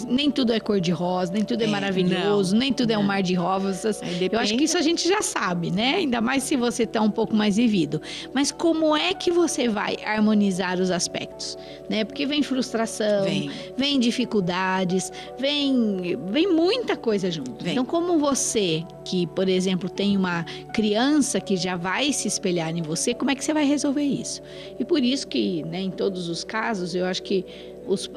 Nem tudo é cor-de-rosa, nem tudo é maravilhoso, nem tudo é um mar de rosas. Eu acho que isso a gente já sabe, né? Ainda mais se você está um pouco mais vivido. Mas como é que você você vai harmonizar os aspectos, né? Porque vem frustração, vem dificuldades, vem muita coisa junto. Então, como você, que, por exemplo, tem uma criança que já vai se espelhar em você, como é que você vai resolver isso? E por isso que, né, em todos os casos, eu acho que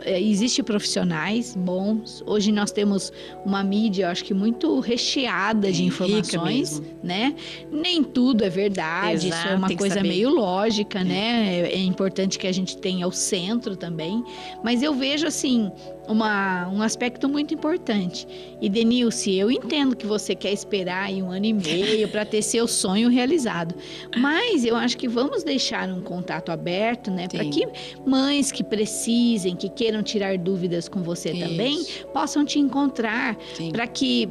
existem profissionais bons. Hoje nós temos uma mídia, eu acho que muito recheada de informações, né? Nem tudo é verdade, isso é uma coisa meio lógica, né? É importante que a gente tenha o centro também. Mas eu vejo, assim, um aspecto muito importante. E, Denilce, eu entendo que você quer esperar aí 1 ano e meio para ter seu sonho realizado. Mas eu acho que vamos deixar um contato aberto, né? Para que mães que precisem, que queiram tirar dúvidas com você também, possam te encontrar. Para que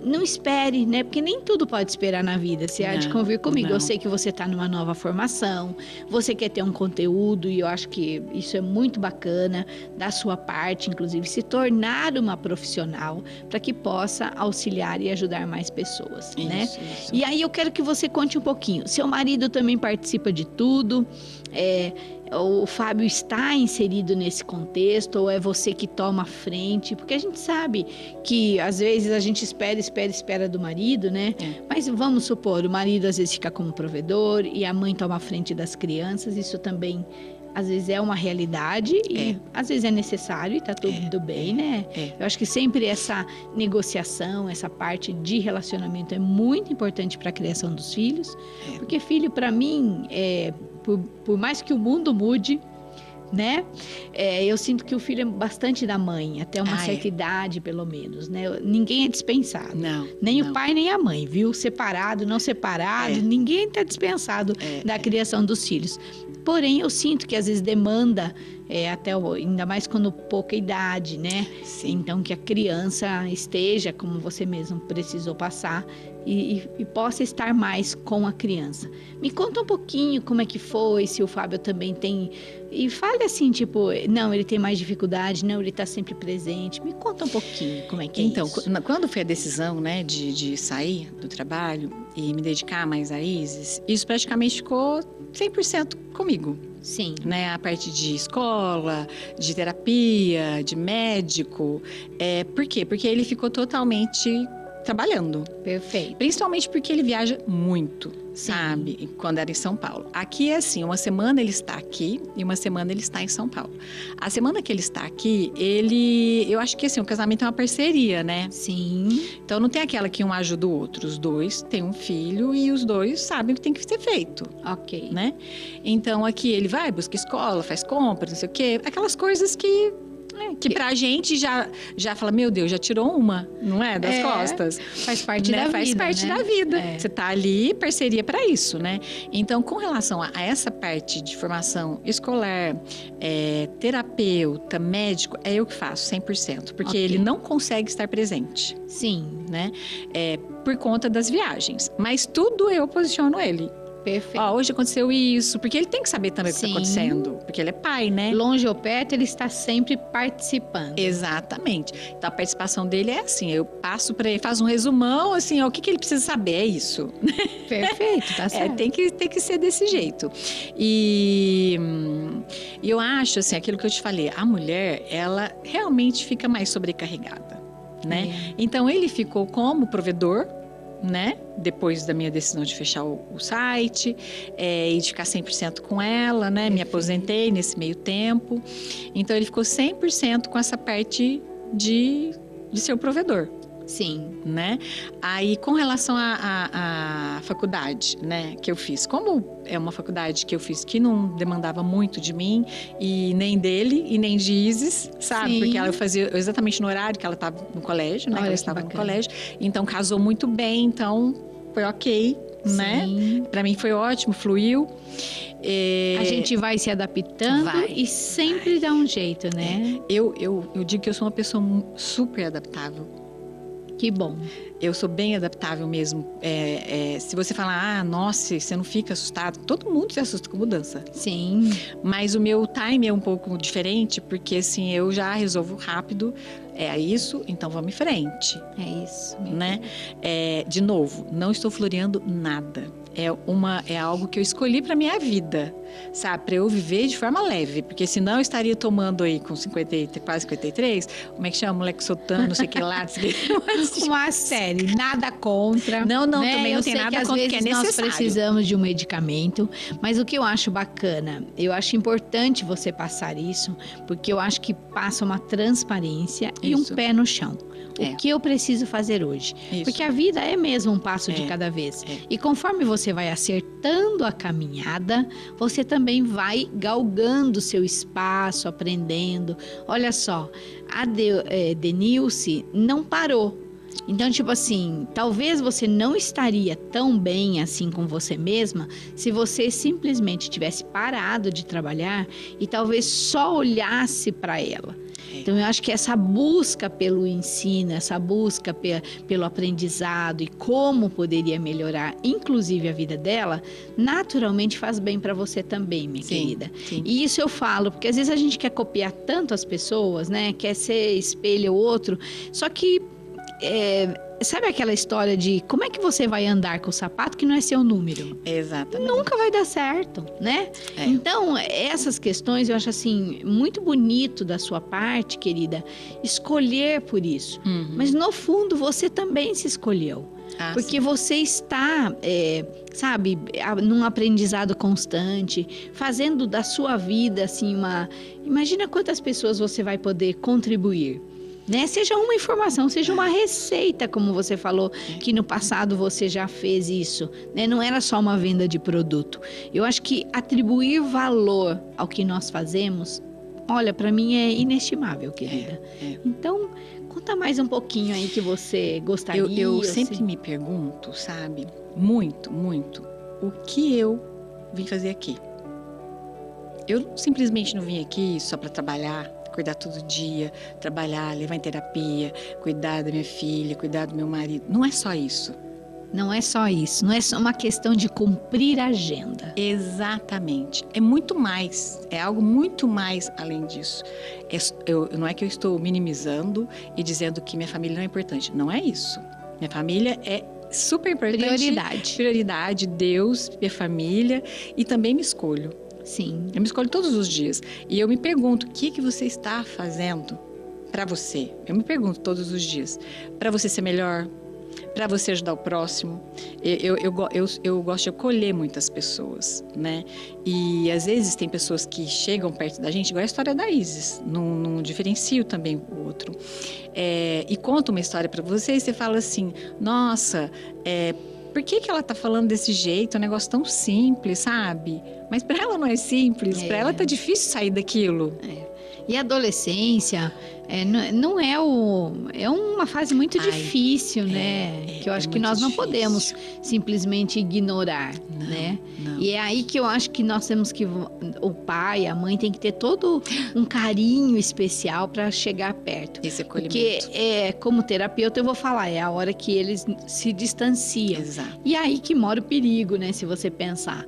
não espere, né? Porque nem tudo pode esperar na vida. Você há de convir comigo. Eu sei que você está numa nova formação, você quer ter um conteúdo, e eu acho que isso é muito bacana da sua parte, inclusive se tornar uma profissional para que possa auxiliar e ajudar mais pessoas, né? Isso. E aí eu quero que você conte um pouquinho. Seu marido também participa de tudo? O Fábio está inserido nesse contexto, ou é você que toma a frente? Porque a gente sabe que às vezes a gente espera do marido, né? Mas vamos supor, o marido às vezes fica como provedor e a mãe toma a frente das crianças. Isso também às vezes é uma realidade e às vezes é necessário e tá tudo bem, né? Eu acho que sempre essa negociação, essa parte de relacionamento é muito importante para a criação dos filhos, porque filho, para mim, por mais que o mundo mude, né? Eu sinto que o filho é bastante da mãe, até uma certa idade, pelo menos, né? Ninguém é dispensado. Nem o pai, nem a mãe, viu? Separado, não separado, ninguém está dispensado da criação dos filhos. Porém, eu sinto que às vezes demanda, ainda mais quando pouca idade, né? Sim. Então, que a criança esteja, como você mesmo precisou passar, e possa estar mais com a criança. Me conta um pouquinho como é que foi, se o Fábio também tem... E fale assim, tipo, não, ele tem mais dificuldade, não, ele está sempre presente. Me conta um pouquinho como é que é isso. Então, quando foi a decisão, né, de sair do trabalho e me dedicar mais a Isis, isso praticamente ficou 100% comigo. Sim. Né? A parte de escola, de terapia, de médico. Por quê? Porque ele ficou totalmente trabalhando. Perfeito. Principalmente porque ele viaja muito, sabe? Quando era em São Paulo. Aqui é assim, uma semana ele está aqui e uma semana ele está em São Paulo. A semana que ele está aqui, eu acho que assim, o casamento é uma parceria, né? Sim. Então não tem aquela que um ajuda o outro. Os dois têm um filho e os dois sabem o que tem que ser feito. Ok. Né? Então aqui ele vai, busca escola, faz compras, não sei o quê. Aquelas coisas que pra gente já fala, meu Deus, já tirou uma, não é? Das costas. Faz parte da vida. Faz parte da vida. Você tá ali, parceria para isso, né? Então, com relação a essa parte de formação escolar, terapeuta, médico, é eu que faço 100%. Porque ele não consegue estar presente. Sim. Né? Por conta das viagens. Mas tudo eu posiciono ele. Perfeito. Hoje aconteceu isso, porque ele tem que saber também o que está acontecendo, porque ele é pai, né? Longe ou perto, ele está sempre participando. Exatamente. Então a participação dele é assim, eu passo para ele, faço um resumão, assim, o que ele precisa saber, é isso. Perfeito, tá certo. Tem que ser desse jeito. E eu acho, assim, aquilo que eu te falei, a mulher, ela realmente fica mais sobrecarregada, né? Então ele ficou como provedor, né? Depois da minha decisão de fechar o site e de ficar 100% com ela, né? Me aposentei nesse meio tempo. Então, ele ficou 100% com essa parte de ser o provedor. Sim. Né? Aí, com relação à faculdade, né, que eu fiz, como é uma faculdade que eu fiz que não demandava muito de mim, e nem dele, e nem de Isis, sabe? Sim. Porque ela fazia exatamente no horário que ela estava no colégio, né? Olha, que ela estava no colégio. Então, casou muito bem, então foi ok, sim, né? Pra mim foi ótimo, fluiu. A gente vai se adaptando e sempre dá um jeito, né? Eu digo que eu sou uma pessoa super adaptável. Que bom. Eu sou bem adaptável mesmo. Se você falar, nossa, você não fica assustado, todo mundo se assusta com mudança. Sim. Mas o meu time é um pouco diferente, porque assim, eu já resolvo rápido. É isso, então vamos em frente. É isso. Né? De novo, não estou floreando nada. é algo que eu escolhi para minha vida, sabe? Para eu viver de forma leve, porque senão eu estaria tomando aí com 50, quase 53, como é que chama? Lexotan, não sei o que lá. Uma série, nada contra. Não, né? também não tem nada contra, que é necessário. Nós precisamos de um medicamento, mas o que eu acho bacana, eu acho importante você passar isso, porque eu acho que passa uma transparência e um pé no chão. O que eu preciso fazer hoje? Isso. Porque a vida é mesmo um passo de cada vez. E conforme você vai acertando a caminhada, você também vai galgando seu espaço, aprendendo. Olha só, a Denilce não parou. Então, tipo assim, talvez você não estaria tão bem assim com você mesma se você simplesmente tivesse parado de trabalhar e talvez só olhasse para ela. Então, eu acho que essa busca pelo ensino, essa busca pelo aprendizado e como poderia melhorar, inclusive a vida dela, naturalmente faz bem para você também, minha querida. Sim. E isso eu falo, porque às vezes a gente quer copiar tanto as pessoas, né? Quer ser espelho ou outro, só que... sabe aquela história de como é que você vai andar com o sapato que não é seu número? Exatamente. Nunca vai dar certo, né? Então, essas questões eu acho assim, muito bonito da sua parte, querida, escolher por isso. Mas no fundo, você também se escolheu. Porque você está, sabe, num aprendizado constante, fazendo da sua vida, assim, Imagina quantas pessoas você vai poder contribuir. Né? Seja uma informação, seja uma receita, como você falou, que no passado você já fez isso, né? Não era só uma venda de produto. Eu acho que atribuir valor ao que nós fazemos, olha, para mim é inestimável, querida. Então, conta mais um pouquinho aí que você gostaria. Eu sempre me pergunto, sabe, muito, o que eu vim fazer aqui. Eu simplesmente não vim aqui só para trabalhar, cuidar todo dia, trabalhar, levar em terapia, cuidar da minha filha, cuidar do meu marido. Não é só isso. Não é só isso. Não é só uma questão de cumprir a agenda. Exatamente. É muito mais. É algo muito mais além disso. Não é que eu estou minimizando e dizendo que minha família não é importante. Não é isso. Minha família é super importante. Prioridade, Deus, minha família, e também me escolho. Sim. Eu me escolho todos os dias. E eu me pergunto, o que você está fazendo para você? Eu me pergunto todos os dias. Para você ser melhor? Para você ajudar o próximo? Eu gosto de acolher muitas pessoas, né? E às vezes tem pessoas que chegam perto da gente, igual a história da Isis. Não diferencio também o outro. E conta uma história para você e você fala assim, nossa, por que ela tá falando desse jeito? É um negócio tão simples, sabe? Mas para ela não é simples, para ela tá difícil sair daquilo. E a adolescência não é uma fase muito difícil, né? Que eu acho que nós não podemos simplesmente ignorar, né? Não. E é aí que eu acho que nós temos que... O pai, a mãe tem que ter todo um carinho especial para chegar perto. Esse acolhimento. Porque, como terapeuta, eu vou falar, é a hora que eles se distanciam. Exato. E aí que mora o perigo, né? Se você pensar.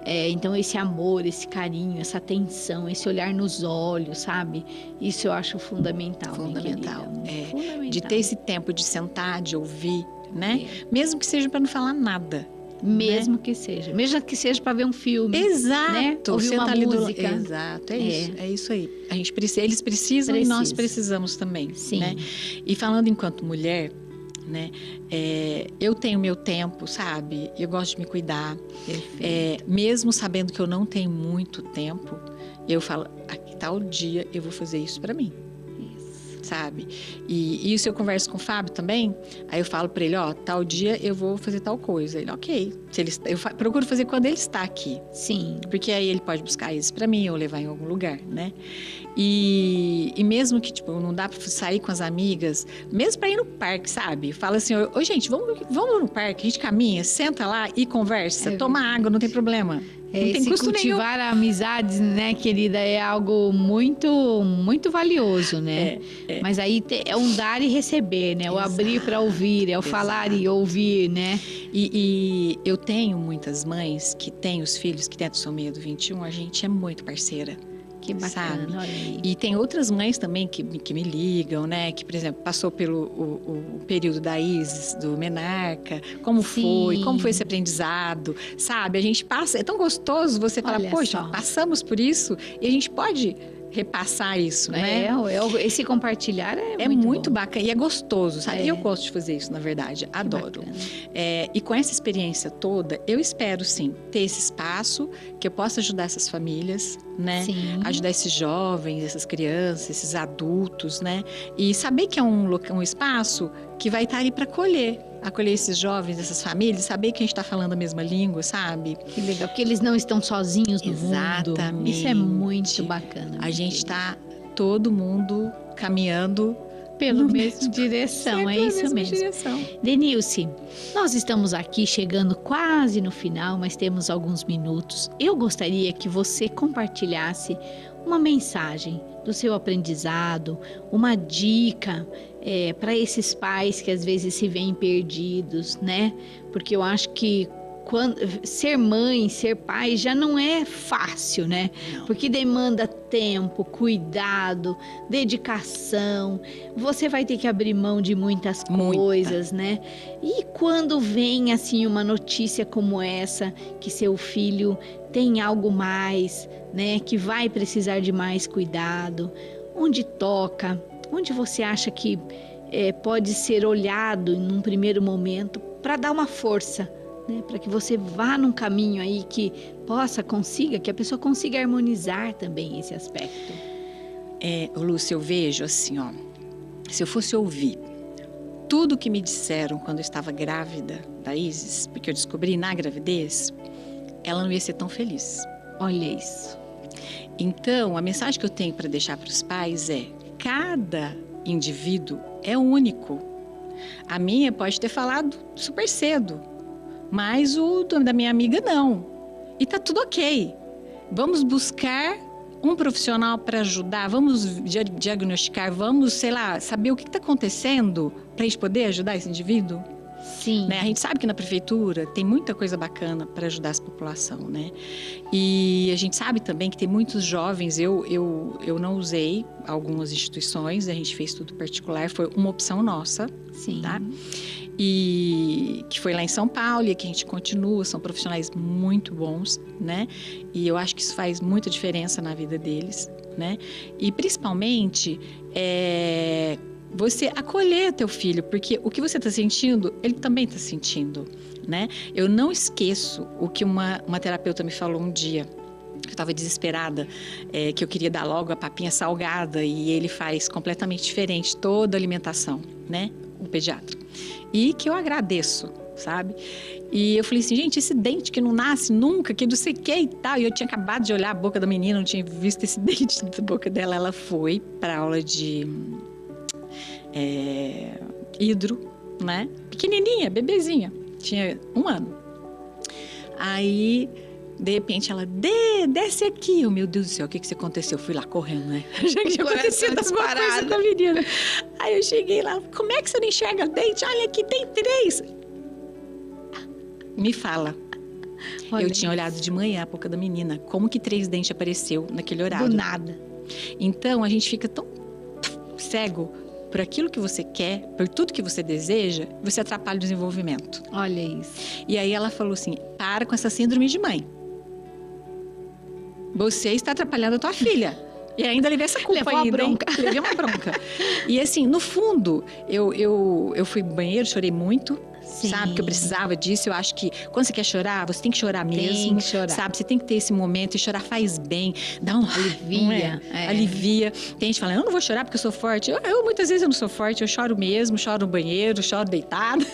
Então, esse amor, esse carinho, essa atenção, esse olhar nos olhos, sabe? Isso eu acho fundamental. Fundamental. Fundamental. De ter esse tempo de sentar, de ouvir, né? Mesmo que seja para não falar nada. Mesmo que seja. Mesmo que seja para ver um filme. Exato. Né? Ouvir uma música. Exato. É isso aí. Eles precisam e nós precisamos também. Sim. Né? E falando enquanto mulher... Né? Eu tenho meu tempo, sabe? Eu gosto de me cuidar. Mesmo sabendo que eu não tenho muito tempo, eu falo, a tal dia eu vou fazer isso para mim. Sabe? E isso eu converso com o Fábio também. Aí eu falo para ele, tal dia eu vou fazer tal coisa. Ele, ok. Eu procuro fazer quando ele está aqui. Sim. Porque aí ele pode buscar isso para mim ou levar em algum lugar, né? E mesmo que, tipo, não dá para sair com as amigas, mesmo para ir no parque, sabe? Fala assim, gente, vamos no parque, a gente caminha, senta lá e conversa, toma água, não tem problema. Não tem custo cultivar nenhum. Amizades, né, querida, é algo muito, muito valioso, né? Mas aí é um dar e receber, né? O abrir para ouvir, é o falar e ouvir, né? E eu tenho muitas mães que têm os filhos que têm a trissomia do 21, a gente é muito parceira. Que bacana, sabe? olha aí. E tem outras mães também que me ligam, né? Que, por exemplo, passou pelo o período da Isis, do Menarca. Como foi? Como foi esse aprendizado? Sabe? A gente passa... É tão gostoso você falar, Olha poxa, só. passamos por isso e a gente pode repassar isso, né? Esse compartilhar É muito bacana e é gostoso, sabe? É. Eu gosto de fazer isso, na verdade, adoro. bacana. E com essa experiência toda, eu espero sim ter esse espaço que eu possa ajudar essas famílias, né? Sim. Ajudar esses jovens, essas crianças, esses adultos, né? E saber que é um espaço que vai estar ali para acolher esses jovens, essas famílias, saber que a gente está falando a mesma língua, sabe? Que legal, porque eles não estão sozinhos no mundo. Exatamente. Isso é muito bacana. A gente está todo mundo caminhando pela mesma direção, é isso mesmo. Direção. Denilce, nós estamos aqui chegando quase no final, mas temos alguns minutos. Eu gostaria que você compartilhasse uma mensagem do seu aprendizado, uma dica para esses pais que às vezes se veem perdidos, né? Porque eu acho que ser mãe, ser pai já não é fácil, né? Não. Porque demanda tempo, cuidado, dedicação. Você vai ter que abrir mão de muitas coisas, né? E quando vem assim uma notícia como essa, que seu filho tem algo mais, né? Que vai precisar de mais cuidado, onde toca, onde você acha que pode ser olhado num primeiro momento para dar uma força, né, para que você vá num caminho aí que que a pessoa consiga harmonizar também esse aspecto. Lúcia, eu vejo assim, ó, se eu fosse ouvir tudo que me disseram quando eu estava grávida da Isis, porque eu descobri na gravidez, ela não ia ser tão feliz. Olha isso. Então, a mensagem que eu tenho para deixar para os pais é: cada indivíduo é único. A minha pode ter falado super cedo, mas o da minha amiga não. E tá tudo ok. Vamos buscar um profissional para ajudar, vamos diagnosticar, vamos, sei lá, saber o que está acontecendo para a gente poder ajudar esse indivíduo. Sim. Né? A gente sabe que na prefeitura tem muita coisa bacana para ajudar essa população, né? E a gente sabe também que tem muitos jovens. Eu não usei algumas instituições, a gente fez tudo particular, foi uma opção nossa. Sim. Tá? E que foi lá em São Paulo, e que a gente continua, são profissionais muito bons, né? E eu acho que isso faz muita diferença na vida deles, né? E principalmente você acolher teu filho, porque o que você está sentindo, ele também está sentindo, né? Eu não esqueço o que uma terapeuta me falou um dia. Eu estava desesperada, que eu queria dar logo a papinha salgada, e ele faz completamente diferente toda a alimentação, né? O pediatra. E que eu agradeço, sabe? E eu falei assim, gente, esse dente que não nasce nunca, que não sei o que e tal. E eu tinha acabado de olhar a boca da menina, não tinha visto esse dente da boca dela. Ela foi para aula de hidro, né? Pequenininha, bebezinha, tinha 1 ano. Aí, de repente, ela, desce aqui. Oh, meu Deus do céu, o que aconteceu? Eu fui lá correndo, né? Já que tinha acontecido alguma coisa com a menina. Aí eu cheguei lá, como é que você não enxerga dente? Olha aqui, tem 3. Me fala. Olha, eu tinha olhado de manhã a boca da menina. Como que 3 dentes apareceu naquele horário? Do nada. Então, a gente fica tão cego por aquilo que você quer, por tudo que você deseja, você atrapalha o desenvolvimento. Olha isso. E aí ela falou assim, para com essa síndrome de mãe. Você está atrapalhando a tua filha. E ainda levei essa culpa ainda. Levei uma bronca. E assim, no fundo, eu fui pro banheiro, chorei muito. Sim. Sabe, que eu precisava disso. Eu acho que quando você quer chorar, você tem que chorar mesmo. Tem que chorar. Sabe, você tem que ter esse momento. E chorar faz bem. Dá um alivia. Alivia. Tem gente que fala, eu não vou chorar porque eu sou forte. Eu muitas vezes eu não sou forte. Eu choro mesmo, choro no banheiro, choro deitada.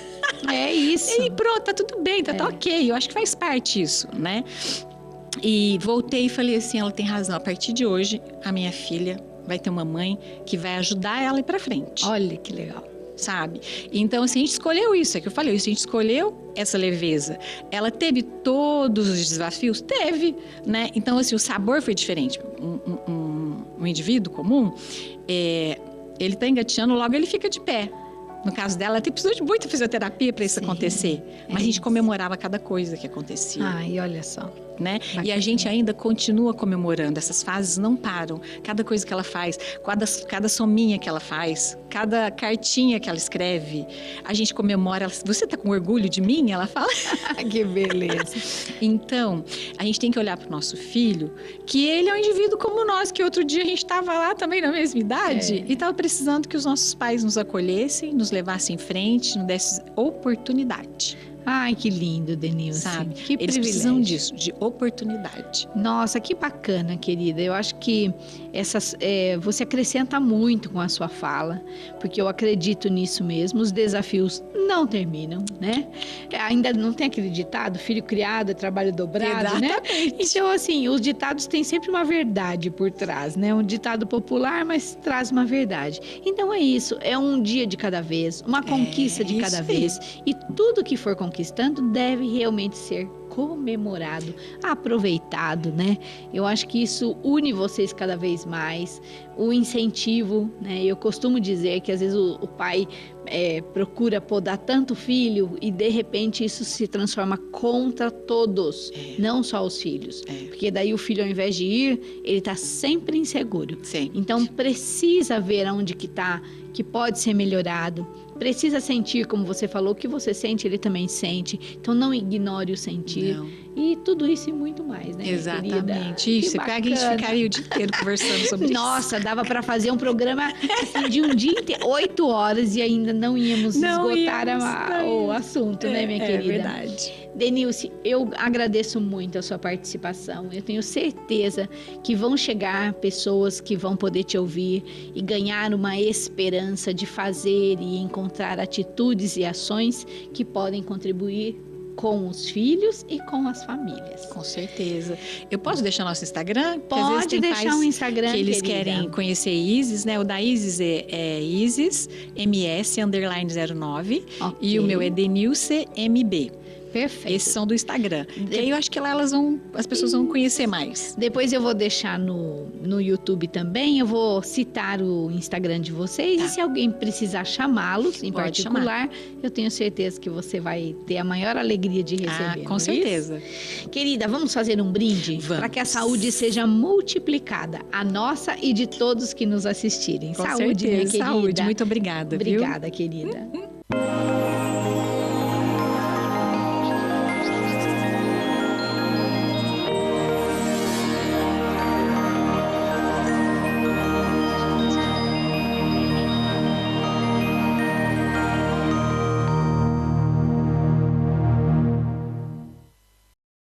É isso. E pronto, tá tudo bem, tá ok. Eu acho que faz parte isso, né? E voltei e falei assim, ela tem razão. A partir de hoje, a minha filha vai ter uma mãe que vai ajudar ela a ir pra frente. Olha que legal. Sabe? Então, assim, a gente escolheu isso, é que eu falei, a gente escolheu essa leveza. Ela teve todos os desafios? Teve, né? Então, assim, o sabor foi diferente. Um indivíduo comum, ele tá engatinhando, logo ele fica de pé. No caso dela, ela precisou de muita fisioterapia para isso acontecer. Mas a gente comemorava cada coisa que acontecia. Ai, olha só. né? Bacana. E a gente ainda continua comemorando, essas fases não param. Cada coisa que ela faz, cada sominha que ela faz, cada cartinha que ela escreve, a gente comemora. Você tá com orgulho de mim? Ela fala. Que beleza. Então, a gente tem que olhar para o nosso filho, que ele é um indivíduo como nós, que outro dia a gente estava lá também na mesma idade e estava precisando que os nossos pais nos acolhessem, nos levassem em frente, nos dessem oportunidade. Ai, que lindo, Denilce. Sabe? Que Eles privilégio. precisam disso, de oportunidade. Nossa, que bacana, querida. Eu acho que você acrescenta muito com a sua fala, porque eu acredito nisso mesmo. Os desafios não terminam, né? Ainda não tem aquele ditado, filho criado é trabalho dobrado, né? Então, assim, os ditados têm sempre uma verdade por trás, né? Um ditado popular, mas traz uma verdade. Então é isso, é um dia de cada vez, uma conquista de cada vez. E tudo que for conquistando deve realmente ser comemorado, aproveitado, né? Eu acho que isso une vocês cada vez mais, o incentivo, né? Eu costumo dizer que às vezes o pai procura podar tanto filho e de repente isso se transforma contra todos, não só os filhos, porque daí o filho ao invés de ir, ele tá sempre inseguro. Sim. Então precisa ver aonde que tá, que pode ser melhorado. Precisa sentir, como você falou, o que você sente, ele também sente. Então, não ignore o sentir. Não. E tudo isso e muito mais, né? Exatamente. Isso, a gente ficaria o dia inteiro conversando sobre isso. Nossa, dava para fazer um programa assim, de um dia inteiro, 8 horas, e ainda não íamos esgotar o assunto, né, minha querida? É verdade. Denilce, eu agradeço muito a sua participação. Eu tenho certeza que vão chegar pessoas que vão poder te ouvir e ganhar uma esperança de fazer e encontrar atitudes e ações que podem contribuir com os filhos e com as famílias. Com certeza. Eu posso deixar nosso Instagram? Pode deixar um Instagram, que eles querida. querem conhecer Isis, né? O da Isis é Isis MS_09 e o meu é Denilce MB. Perfeito. Esses são do Instagram. E aí eu acho que lá as pessoas vão conhecer mais. Depois eu vou deixar no YouTube também, eu vou citar o Instagram de vocês. E se alguém precisar chamá-los, em particular, eu tenho certeza que você vai ter a maior alegria de receber. Com certeza. Querida, vamos fazer um brinde? Para que a saúde seja multiplicada, a nossa e de todos que nos assistirem. Com saúde, certeza. Minha querida. Saúde, muito obrigada. Obrigada, querida.